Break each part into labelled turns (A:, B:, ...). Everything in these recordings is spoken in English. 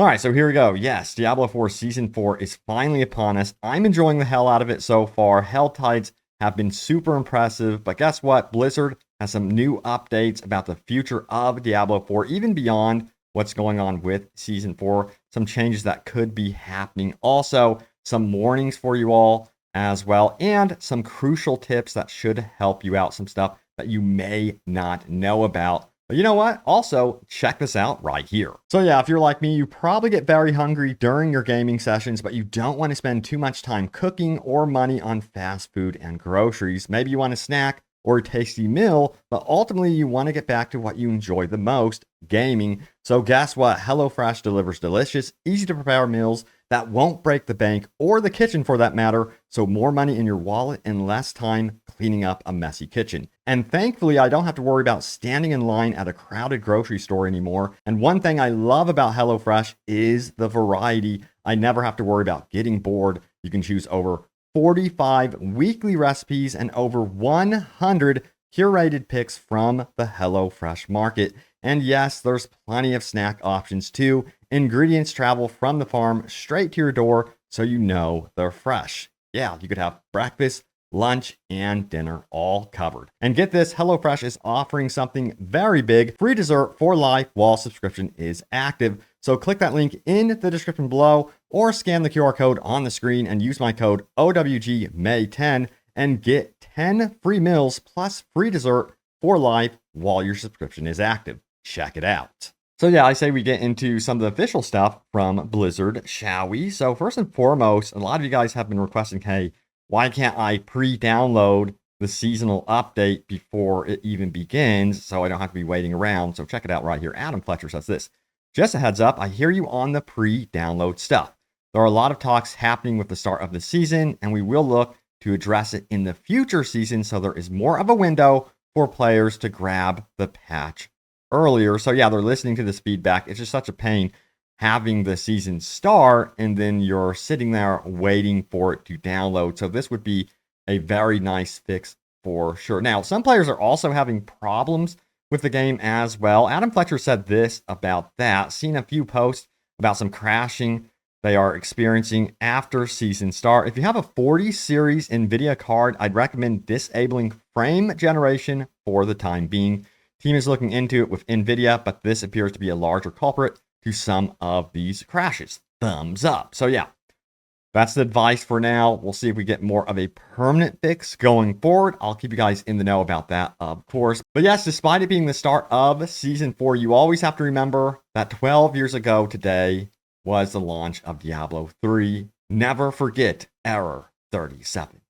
A: All right, so here we go. Yes, Diablo 4 Season 4 is finally upon us. I'm enjoying the hell out of it so far. Hell Tides have been super impressive, but guess what? Blizzard has some new updates about the future of Diablo 4, even beyond what's going on with Season 4. Some changes that could be happening. Also, some warnings for you all as well, and some crucial tips that should help you out. Some stuff that you may not know about. But you know what? Also, check this out right here. So yeah, if you're like me, you probably get very hungry during your gaming sessions, but you don't want to spend too much time cooking or money on fast food and groceries. Maybe you want a snack or a tasty meal, but ultimately you want to get back to what you enjoy the most, gaming. So guess what? HelloFresh delivers delicious, easy to prepare meals that won't break the bank or the kitchen for that matter. So more money in your wallet and less time cleaning up a messy kitchen. And thankfully, I don't have to worry about standing in line at a crowded grocery store anymore. And one thing I love about HelloFresh is the variety. I never have to worry about getting bored. You can choose over 45 weekly recipes and over 100 curated picks from the HelloFresh market. And yes, there's plenty of snack options too. Ingredients travel from the farm straight to your door, so you know they're fresh. Yeah, you could have breakfast, lunch, and dinner all covered. And get this, HelloFresh is offering something very big, free dessert for life while subscription is active. So click that link in the description below or scan the QR code on the screen and use my code OWGMAY10 and get 10 free meals plus free dessert for life while your subscription is active. Check it out. So yeah, I say we get into some of the official stuff from Blizzard, shall we? So first and foremost, a lot of you guys have been requesting, hey, why can't I pre-download the seasonal update before it even begins so I don't have to be waiting around? So check it out right here. Adam Fletcher says this. Just a heads up, I hear you on the pre-download stuff. There are a lot of talks happening with the start of the season, and we will look to address it in the future season so there is more of a window for players to grab the patch earlier. So yeah, they're listening to this feedback. It's just such a pain having the season start and then you're sitting there waiting for it to download. So this would be a very nice fix for sure. Now, some players are also having problems with the game as well. Adam Fletcher said this about that. Seen a few posts about some crashing they are experiencing after season start. If you have a 40 series NVIDIA card, I'd recommend disabling frame generation for the time being. Team is looking into it with NVIDIA, but this appears to be a larger culprit to some of these crashes. Thumbs up. So yeah, that's the advice for now. We'll see if we get more of a permanent fix going forward. I'll keep you guys in the know about that, of course. But yes, despite it being the start of Season 4, you always have to remember that 12 years ago today was the launch of Diablo 3. Never forget Error 37.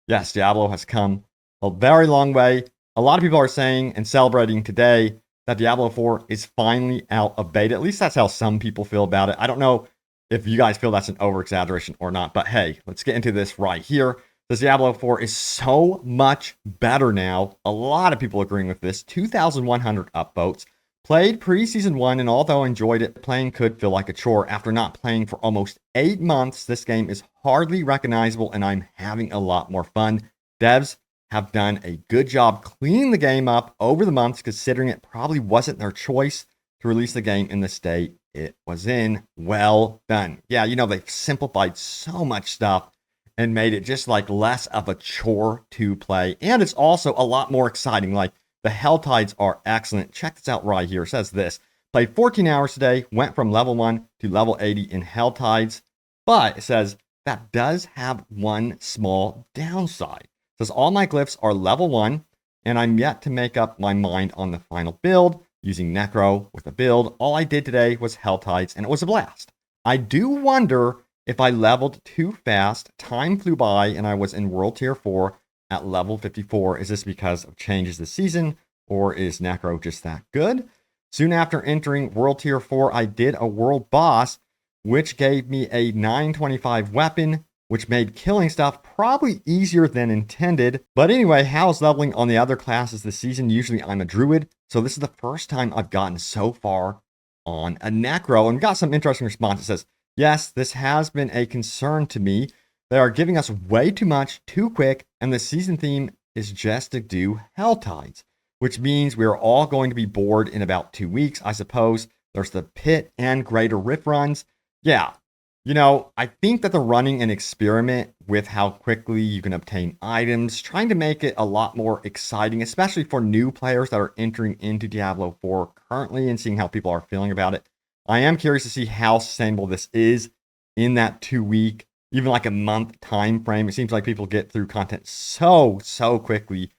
A: Yes, Diablo has come a very long way. A lot of people are saying and celebrating today that Diablo 4 is finally out of beta. At least that's how some people feel about it. I don't know if you guys feel that's an over-exaggeration or not, but hey, let's get into this right here. This Diablo 4 is so much better now. A lot of people agreeing with this. 2,100 upvotes. Played pre-season 1, and although I enjoyed it, playing could feel like a chore. After not playing for almost 8 months, this game is hardly recognizable, and I'm having a lot more fun. Devs have done a good job cleaning the game up over the months, considering it probably wasn't their choice to release the game in the state it was in. Well done. Yeah, you know, they've simplified so much stuff and made it just like less of a chore to play. And it's also a lot more exciting. Like the Hell Tides are excellent. Check this out right here. It says this. Played 14 hours today, went from level 1 to level 80 in Hell Tides. But it says that does have one small downside. It says all my glyphs are level 1, and I'm yet to make up my mind on the final build using Necro with a build. All I did today was Hell Tides, and it was a blast. I do wonder if I leveled too fast. Time flew by, and I was in World Tier 4 at level 54. Is this because of changes this season, or is Necro just that good? Soon after entering World Tier 4, I did a world boss, which gave me a 925 weapon, which made killing stuff probably easier than intended. But anyway, how's leveling on the other classes this season? Usually I'm a druid, so this is the first time I've gotten so far on a Necro. And we got some interesting response. It says, yes, this has been a concern to me. They are giving us way too much, too quick, and the season theme is just to do Hell Tides, which means we are all going to be bored in about 2 weeks. I suppose There's the pit and greater rift runs. Yeah, I think that they're running an experiment with how quickly you can obtain items, trying to make it a lot more exciting, especially for new players that are entering into Diablo 4 currently and seeing how people are feeling about it. I am curious to see how sustainable this is in that 2 week, even like a month time frame. It seems like people get through content so quickly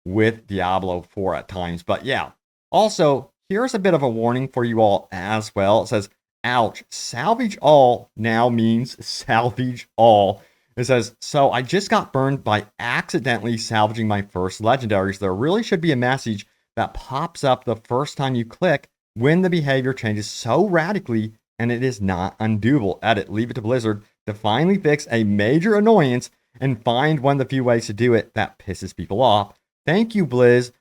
A: with Diablo 4 at times. But yeah, also, here's a bit of a warning for you all as well. It says, ouch, salvage all now means salvage all. It says, so I just got burned by accidentally salvaging my first legendaries. There really should be a message that pops up the first time you click when the behavior changes so radically and it is not undoable. Edit, leave it to Blizzard to finally fix a major annoyance and find one of the few ways to do it that pisses people off. Thank you, Blizz,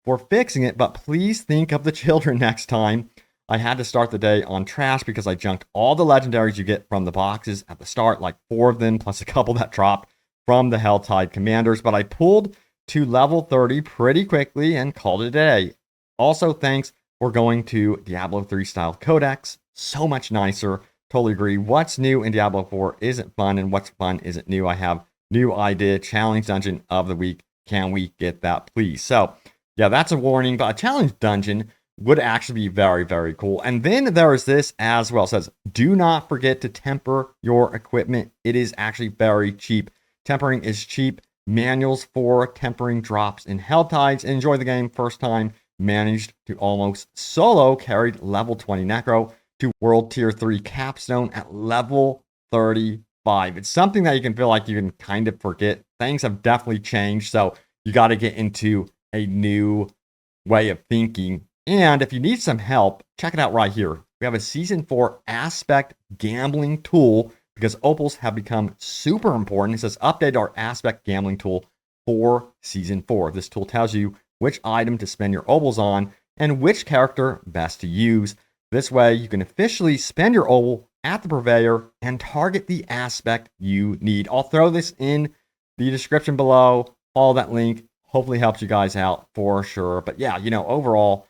A: for fixing it, but please think of the children next time. I had to start the day on trash because I junked all the legendaries you get from the boxes at the start, like 4 of them, plus a couple that dropped from the Helltide commanders, but I pulled to level 30 pretty quickly and called it a day. Also, thanks for going to Diablo 3 style codex. So much nicer. Totally agree. What's new in Diablo 4 isn't fun, and what's fun isn't new. I have new idea, challenge dungeon of the week. Can we get that, please? So, yeah, that's a warning, but a challenge dungeon would actually be very, very cool. And then there is this as well. It says, do not forget to temper your equipment. It is actually very cheap. Tempering is cheap. Manuals for tempering drops in Helltides. Enjoy the game. First time managed to almost solo carried level 20 Necro to World Tier 3 Capstone at level 35. It's something that you can feel like you can kind of forget. Things have definitely changed, so you got to get into a new way of thinking. And if you need some help, check it out right here. We have a Season 4 aspect gambling tool because opals have become super important. It says update our aspect gambling tool for Season 4. This tool tells you which item to spend your opals on and which character best to use. This way, you can officially spend your opal at the purveyor and target the aspect you need. I'll throw this in the description below. Follow that link. Hopefully helps you guys out for sure. But yeah, overall,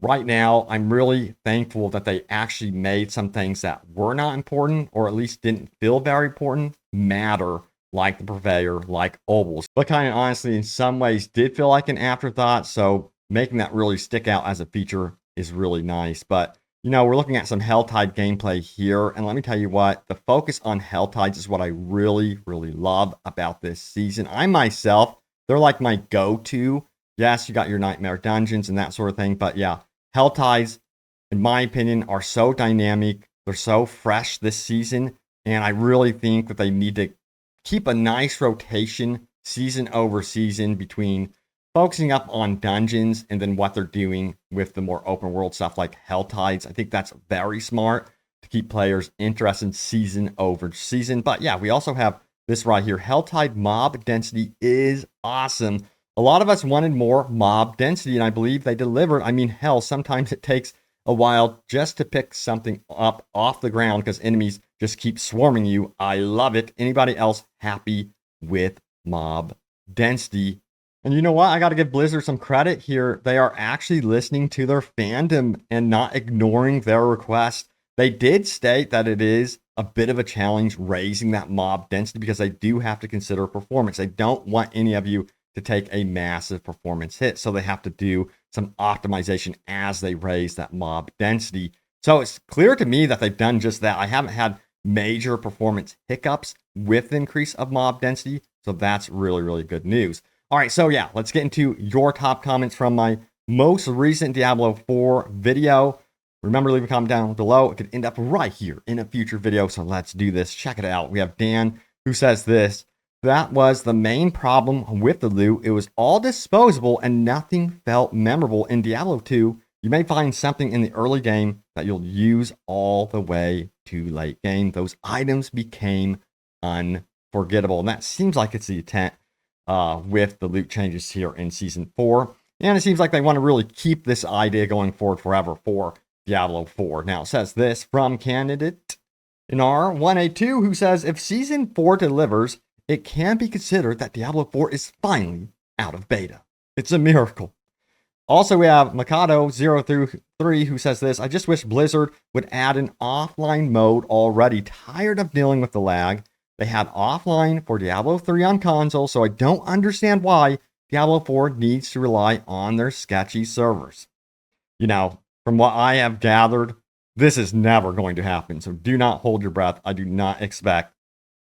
A: right now, I'm really thankful that they actually made some things that were not important, or at least didn't feel very important, matter, like the purveyor, like opals. But kind of honestly, in some ways, did feel like an afterthought. So making that really stick out as a feature is really nice. But we're looking at some Helltide gameplay here. And let me tell you what, the focus on Helltides is what I really, really love about this season. I myself, they're like my go-to. Yes, you got your nightmare dungeons and that sort of thing. But yeah, Helltides, in my opinion, are so dynamic. They're so fresh this season. And I really think that they need to keep a nice rotation season over season between focusing up on dungeons and then what they're doing with the more open world stuff like Helltides. I think that's very smart to keep players interested season over season. But yeah, we also have this right here. Helltide mob density is awesome. A lot of us wanted more mob density, and I believe they delivered. I mean, hell, sometimes it takes a while just to pick something up off the ground because enemies just keep swarming you. I love it. Anybody else happy with mob density? And you know what? I got to give Blizzard some credit here. They are actually listening to their fandom and not ignoring their request. They did state that it is a bit of a challenge raising that mob density because they do have to consider performance. They don't want any of you to take a massive performance hit. So they have to do some optimization as they raise that mob density. So it's clear to me that they've done just that. I haven't had major performance hiccups with the increase of mob density. So that's really, really good news. All right, so yeah, let's get into your top comments from my most recent Diablo 4 video. Remember, leave a comment down below. It could end up right here in a future video, so let's do this. Check it out. We have Dan who says this. That was the main problem with the loot. It was all disposable and nothing felt memorable. In Diablo 2, you may find something in the early game that you'll use all the way to late game. Those items became unforgettable, and that seems like it's the intent with the loot changes here in Season 4. And it seems like they want to really keep this idea going forward forever for Diablo 4. Now, it says this from candidate in R182 who says, if Season 4 delivers, it can be considered that Diablo 4 is finally out of beta. It's a miracle. Also, we have Mikado0 through 3 who says this: I just wish Blizzard would add an offline mode already. Tired of dealing with the lag. They had offline for Diablo 3 on console, so I don't understand why Diablo 4 needs to rely on their sketchy servers. You know, from what I have gathered, this is never going to happen. So do not hold your breath. I do not expect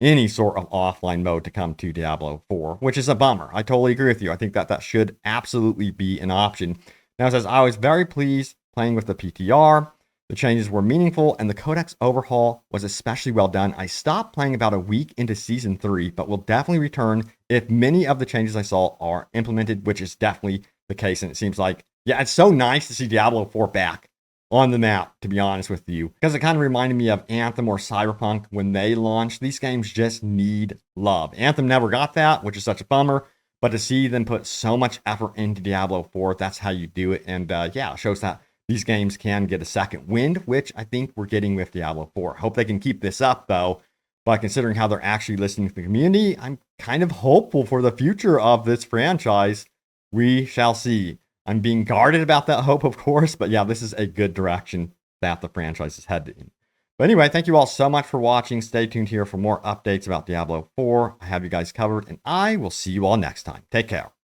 A: any sort of offline mode to come to Diablo 4, which is a bummer. I totally agree with you. I think that that should absolutely be an option. Now it says, I was very pleased playing with the PTR. The changes were meaningful, and the codex overhaul was especially well done. I stopped playing about a week into Season 3, but will definitely return if many of the changes I saw are implemented, which is definitely the case. And it seems like, yeah, it's so nice to see Diablo 4 back on the map, to be honest with you, because it kind of reminded me of Anthem or Cyberpunk when they launched. These games just need love. Anthem never got that, which is such a bummer. But to see them put so much effort into Diablo 4, that's how you do it. And yeah, it shows that these games can get a second wind, which I think we're getting with Diablo 4. Hope they can keep this up, though. But considering how they're actually listening to the community, I'm kind of hopeful for the future of this franchise. We shall see. I'm being guarded about that hope, of course. But yeah, this is a good direction that the franchise is heading. But anyway, thank you all so much for watching. Stay tuned here for more updates about Diablo 4. I have you guys covered, and I will see you all next time. Take care.